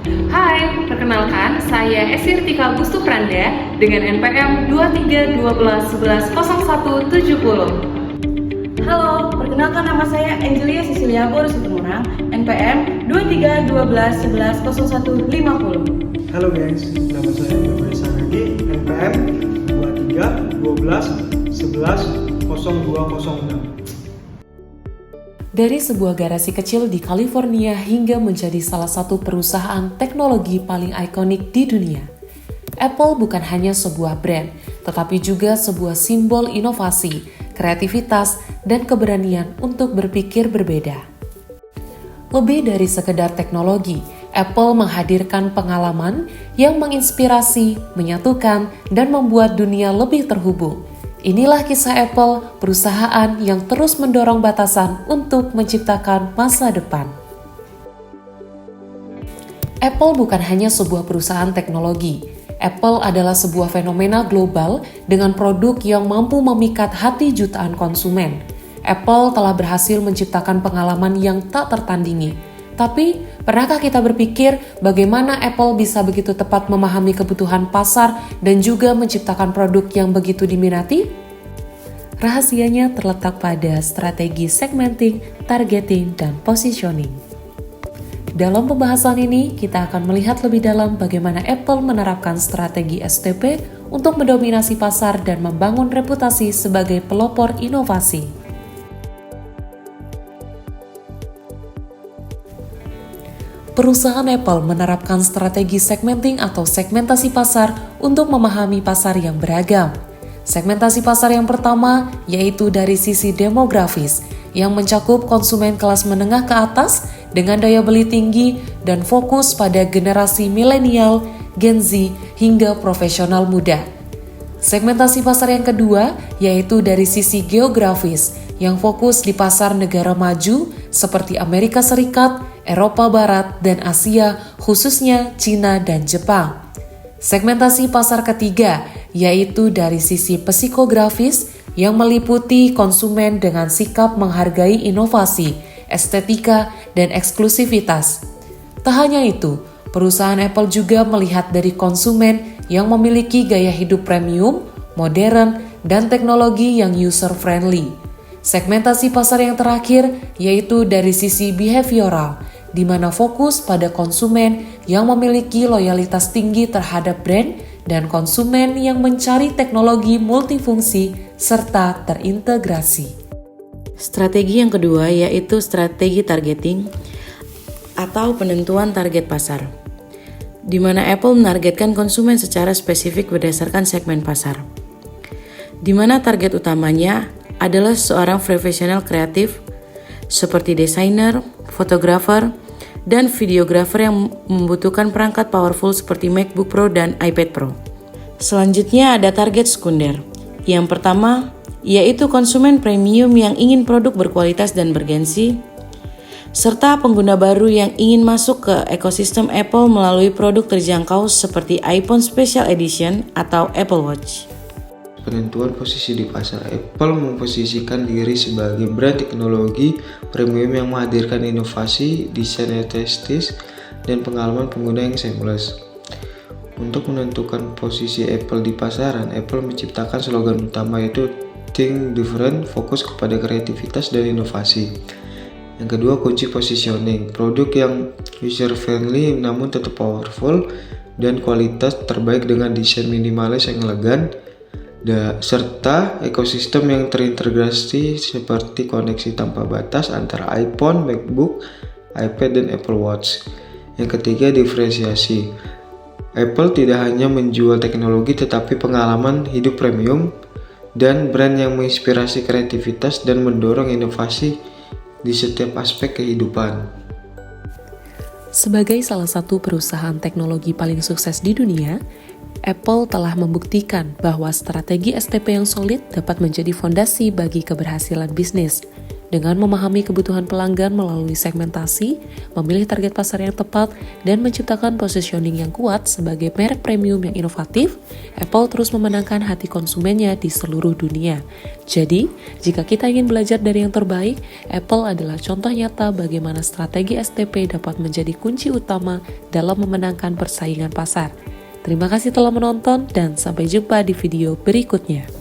Hai, perkenalkan saya Esirtika Gustupranda dengan NPM 2312110170. Halo, perkenalkan nama saya Angelia Cecilia Boris Situmorang, NPM 2312110150. Halo guys, nama saya Gabriel Saragi, NPM 2312110206. Dari sebuah garasi kecil di California hingga menjadi salah satu perusahaan teknologi paling ikonik di dunia, Apple bukan hanya sebuah brand, tetapi juga sebuah simbol inovasi, kreativitas, dan keberanian untuk berpikir berbeda. Lebih dari sekedar teknologi, Apple menghadirkan pengalaman yang menginspirasi, menyatukan, dan membuat dunia lebih terhubung. Inilah kisah Apple, perusahaan yang terus mendorong batasan untuk menciptakan masa depan. Apple bukan hanya sebuah perusahaan teknologi. Apple adalah sebuah fenomena global dengan produk yang mampu memikat hati jutaan konsumen. Apple telah berhasil menciptakan pengalaman yang tak tertandingi. Tapi, pernahkah kita berpikir bagaimana Apple bisa begitu tepat memahami kebutuhan pasar dan juga menciptakan produk yang begitu diminati? Rahasianya terletak pada strategi segmenting, targeting, dan positioning. Dalam pembahasan ini, kita akan melihat lebih dalam bagaimana Apple menerapkan strategi STP untuk mendominasi pasar dan membangun reputasi sebagai pelopor inovasi. Perusahaan Apple menerapkan strategi segmenting atau segmentasi pasar untuk memahami pasar yang beragam. Segmentasi pasar yang pertama yaitu dari sisi demografis yang mencakup konsumen kelas menengah ke atas dengan daya beli tinggi dan fokus pada generasi milenial, Gen Z, hingga profesional muda. Segmentasi pasar yang kedua yaitu dari sisi geografis yang fokus di pasar negara maju seperti Amerika Serikat, Eropa Barat, dan Asia, khususnya Cina dan Jepang. Segmentasi pasar ketiga yaitu dari sisi psikografis yang meliputi konsumen dengan sikap menghargai inovasi, estetika, dan eksklusivitas. Tak hanya itu, perusahaan Apple juga melihat dari konsumen yang memiliki gaya hidup premium, modern, dan teknologi yang user-friendly. Segmentasi pasar yang terakhir yaitu dari sisi behavioral, di mana fokus pada konsumen yang memiliki loyalitas tinggi terhadap brand dan konsumen yang mencari teknologi multifungsi serta terintegrasi. Strategi yang kedua yaitu strategi targeting atau penentuan target pasar, di mana Apple menargetkan konsumen secara spesifik berdasarkan segmen pasar, di mana target utamanya adalah seorang profesional kreatif seperti desainer, fotografer, dan videografer yang membutuhkan perangkat powerful seperti MacBook Pro dan iPad Pro. Selanjutnya ada target sekunder. Yang pertama, yaitu konsumen premium yang ingin produk berkualitas dan bergensi, serta pengguna baru yang ingin masuk ke ekosistem Apple melalui produk terjangkau seperti iPhone Special Edition atau Apple Watch. Penentuan posisi di pasar. Apple memposisikan diri sebagai brand teknologi premium yang menghadirkan inovasi, desain estetis, dan pengalaman pengguna yang seamless. Untuk menentukan posisi Apple di pasaran, Apple menciptakan slogan utama yaitu Think Different, fokus kepada kreativitas dan inovasi. Yang kedua, kunci positioning. Produk yang user-friendly namun tetap powerful dan kualitas terbaik dengan desain minimalis yang elegan, serta ekosistem yang terintegrasi seperti koneksi tanpa batas antara iPhone, MacBook, iPad, dan Apple Watch. Yang ketiga, diferensiasi. Apple tidak hanya menjual teknologi tetapi pengalaman hidup premium dan brand yang menginspirasi kreativitas dan mendorong inovasi di setiap aspek kehidupan. Sebagai salah satu perusahaan teknologi paling sukses di dunia, Apple telah membuktikan bahwa strategi STP yang solid dapat menjadi fondasi bagi keberhasilan bisnis. Dengan memahami kebutuhan pelanggan melalui segmentasi, memilih target pasar yang tepat, dan menciptakan positioning yang kuat sebagai merek premium yang inovatif, Apple terus memenangkan hati konsumennya di seluruh dunia. Jadi, jika kita ingin belajar dari yang terbaik, Apple adalah contoh nyata bagaimana strategi STP dapat menjadi kunci utama dalam memenangkan persaingan pasar. Terima kasih telah menonton dan sampai jumpa di video berikutnya.